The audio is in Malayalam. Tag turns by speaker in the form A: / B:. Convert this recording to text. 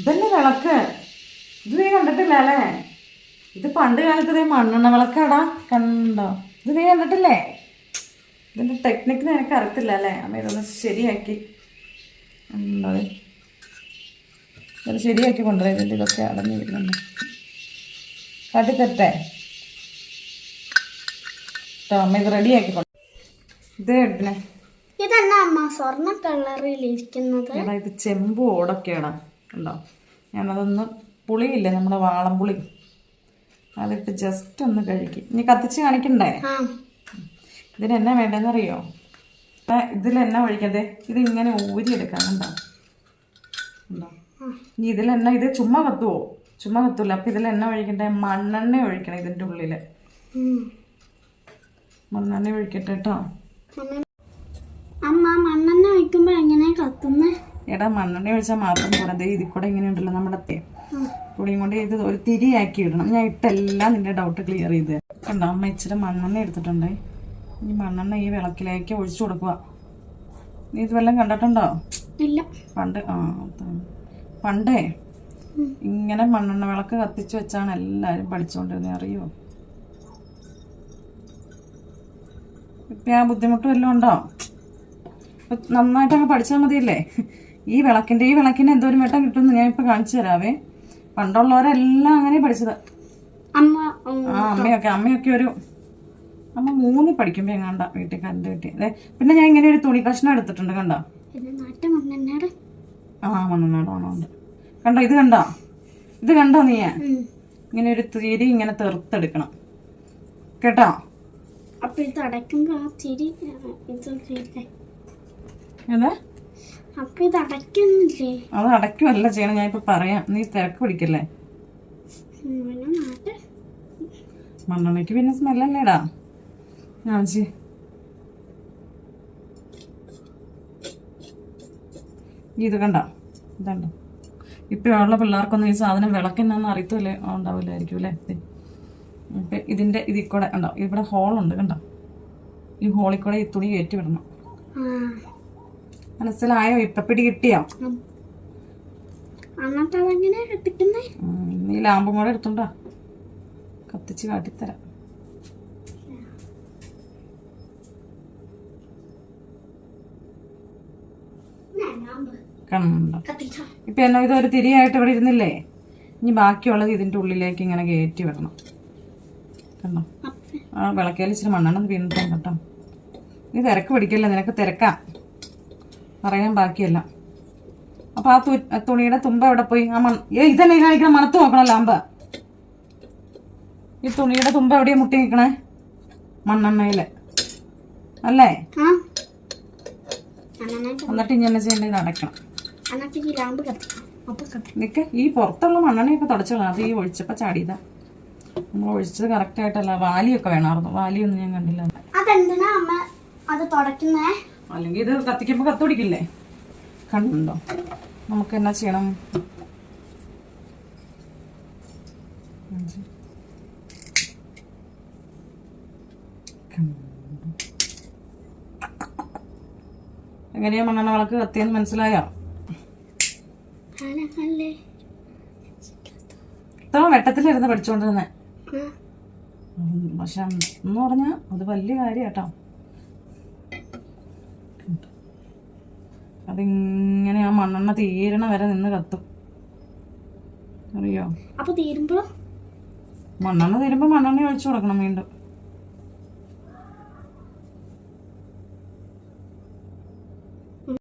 A: ഇതന്നെ വിളക്ക്. ഇത് നീ കണ്ടിട്ടില്ല അല്ലേ? ഇത് പണ്ട് കാലത്ത് മണ്ണെണ്ണ വിളക്കാടാ. കണ്ടോ? ഇത് നീ കണ്ടിട്ടില്ലേ? ഇതിന്റെ ടെക്നിക്ക് നിനക്ക് അറിയത്തില്ല അല്ലേ? അമ്മ ഇതൊന്ന് ശരിയാക്കി ഇത് ശരിയാക്കി കൊണ്ടുവരാം. ഇതിൻ്റെ ഇതൊക്കെ അടഞ്ഞു വരുന്നുണ്ട്. കാട്ടിത്തരട്ടെ അമ്മ ഇത് റെഡിയാക്കി കൊണ്ടു. ഇത് ഇടണേ.
B: ഇതന്നെ അമ്മ സ്വർണ്ണ കളറിലിരിക്കുന്നത്.
A: എടാ ഇത് ചെമ്പ് ഓടൊക്കെയാടാ. ഉണ്ടോ? ഞാനതൊന്ന് പുളിയില്ലേ നമ്മുടെ വാളംപുളി, അതിട്ട് ജസ്റ്റ് ഒന്ന് കഴുകി. ഇനി കത്തിച്ച് കാണിക്കണ്ടേ? ഇതിനെന്നാ വേണ്ടെന്നറിയോ? ഇതിലെണ്ണ ഒഴിക്കതേ ഇത് ഇങ്ങനെ ഊരിയെടുക്കാം. കണ്ടോ? ഉണ്ടോ? ഇനി ഇതിലെണ്ണ ഇത് ചുമ്മാ കത്തുവോ? ചുമ്മാ കത്തൂല. അപ്പം ഇതിലെണ്ണ ഒഴിക്കണ്ടേ? മണ്ണെണ്ണ ഒഴിക്കണം ഇതിൻ്റെ ഉള്ളിൽ. മണ്ണെണ്ണ ഒഴിക്കട്ടെ കേട്ടോ.
B: അമ്മ മണ്ണെണ്ണ ഒഴിക്കുമ്പോ എങ്ങനെയാ കത്തുന്നേ?
A: എടാ മണ്ണെണ്ണ ഒഴിച്ചാൽ മാത്രം പോരാ. ഇതിൽ കൂടെ ഇങ്ങനെ ഉണ്ടല്ലോ നമ്മുടെ തുണിയും കൊണ്ട് ഇത് ഒരു തിരിയാക്കി ഇടണം. ഞാൻ ഇട്ടെല്ലാം നിന്റെ ഡൗട്ട് ക്ലിയർ ചെയ്ത്. കണ്ടോ? അമ്മ ഇച്ചിരി മണ്ണെണ്ണ എടുത്തിട്ടുണ്ടേ. ഈ മണ്ണെണ്ണ ഈ വിളക്കിലേക്ക് ഒഴിച്ചു കൊടുക്കുക. നീ ഇത് വല്ലതും കണ്ടിട്ടുണ്ടോ?
B: ഇല്ല.
A: പണ്ടേ ഇങ്ങനെ മണ്ണെണ്ണ വിളക്ക് കത്തിച്ച് വെച്ചാണ് എല്ലാവരും പഠിച്ചുകൊണ്ടിരുന്നത്, അറിയോ? ഇപ്പം ആ ബുദ്ധിമുട്ട് വല്ലതും ഉണ്ടോ? നന്നായിട്ടങ്ങ് പഠിച്ചാൽ മതിയല്ലേ? ഈ വിളക്കിന് എന്തോരം വെട്ടം കിട്ടുമെന്ന് ഞാൻ ഇപ്പം കാണിച്ചു തരാവേ. പണ്ടുള്ളവരെല്ലാം അങ്ങനെ പഠിച്ചത്. അമ്മയൊക്കെ ഒരു അമ്മ 3 പഠിക്കുമ്പോ എങ്ങാണ്ട വീട്ടിൽ കറണ്ട് കിട്ടി. അതെ, പിന്നെ ഞാൻ ഇങ്ങനെ ഒരു തുണി കഷ്ണം എടുത്തിട്ടുണ്ട്. കണ്ടോ? മണ്ണെണ്ണാട് മണമുണ്ട്. കണ്ടോ? ഇത് കണ്ടോ നീ? ഇങ്ങനെ ഒരു തിരി ഇങ്ങനെ തെറുത്തെടുക്കണം കേട്ടോ.
B: അപ്പൊ ഇത് അടയ്ക്കുമ്പോ ആ തിരി
A: അത് അടയ്ക്കുമല്ല ചെയ്യണം. ഞാൻ ഇപ്പൊ പറയാം, നീ തിരക്ക് പിടിക്കല്ലേ. മണ്ണെണ്ണയ്ക്ക് പിന്നെ സ്മെല്ലല്ലേടാ. ഇത് കണ്ടോ? ഇതുണ്ടോ? ഇപ്പോഴുള്ള പിള്ളേർക്കൊന്നും ഈ സാധനം വിളക്കെന്നാന്ന് അറിയത്തില്ലേ ഉണ്ടാവില്ലായിരിക്കും അല്ലേ? ഇതിന്റെ ഇതിൽ കൂടെ ഉണ്ടോ? ഇവിടെ ഹോളുണ്ട്. കണ്ടോ? ഈ ഹോളിൽ കൂടെ ഈ തുണി കയറ്റി വിടണം. മനസ്സിലായോ? ഇപ്പൊ പിടി കിട്ടിയോ? നീ ലാമ്പും കൂടെ എടുത്തോണ്ടാ, കത്തിച്ച് കാട്ടിത്തരാം. കണ്ടോ? ഇപ്പൊ എന്നാ ഇതൊരു തിരിയായിട്ട് ഇവിടെ ഇരുന്നില്ലേ? ഇനി ബാക്കിയുള്ളത് ഇതിന്റെ ഉള്ളിലേക്ക് ഇങ്ങനെ കയറ്റി വിടണം. കണ്ടോ? ആ വിളക്കേൽ ഇച്ചിരി മണ്ണെണ്ണ വീണിട്ടുണ്ട് കേട്ടോ. നീ തിരക്ക് പിടിക്കല്ലേ, നിനക്ക് തിരക്കാം. പറയാൻ ബാക്കിയല്ല. അപ്പൊ ആ തുണിയുടെ തുമ്പ എവിടെ പോയി? ആ ഇതന്നെ കാണിക്കണം. മണത്ത് നോക്കണം ലാമ്പ. ഈ തുണിയുടെ തുമ്പ എവിടെയാ മുട്ടി നിൽക്കണേ? മണ്ണെണ്ണയില് അല്ലേ? എന്നിട്ട് ഇങ്ങനെ ചെയ്യേണ്ടത് ഇത് അടയ്ക്കണം. നിക്ക്, ഈ പുറത്തുള്ള മണ്ണെണ്ണയൊക്കെ തുടച്ചോളാം. അത് ഈ ഒഴിച്ചപ്പോ ചാടിയതാ. നമ്മൾ ഒഴിച്ചത് കറക്റ്റ് ആയിട്ടല്ല. വാലിയൊക്കെ വേണമായിരുന്നു. വാലിയൊന്നും ഞാൻ കണ്ടില്ല. അല്ലെങ്കിൽ ഇത് കത്തിക്കുമ്പോ കത്തുപിടിക്കില്ലേ? കണ്ടോ? നമുക്ക് എന്നാ ചെയ്യണം? എങ്ങനെയാ മണ്ണെണ്ണ വിളക്ക് കത്തിയെന്ന് മനസ്സിലായോ? ഇത്ര വെട്ടത്തിലിരുന്ന് പഠിച്ചോണ്ടിരുന്നേ. പക്ഷെ എന്ന് പറഞ്ഞാ അത് വലിയ കാര്യം കേട്ടോ. അതിങ്ങനെ ആ മണ്ണെണ്ണ തീരണ വരെ നിന്ന് കത്തും, അറിയോ?
B: അപ്പൊ തീരുമ്പോ
A: മണ്ണെണ്ണ തീരുമ്പോ മണ്ണെണ്ണ ഒഴിച്ചു കൊടുക്കണം വീണ്ടും.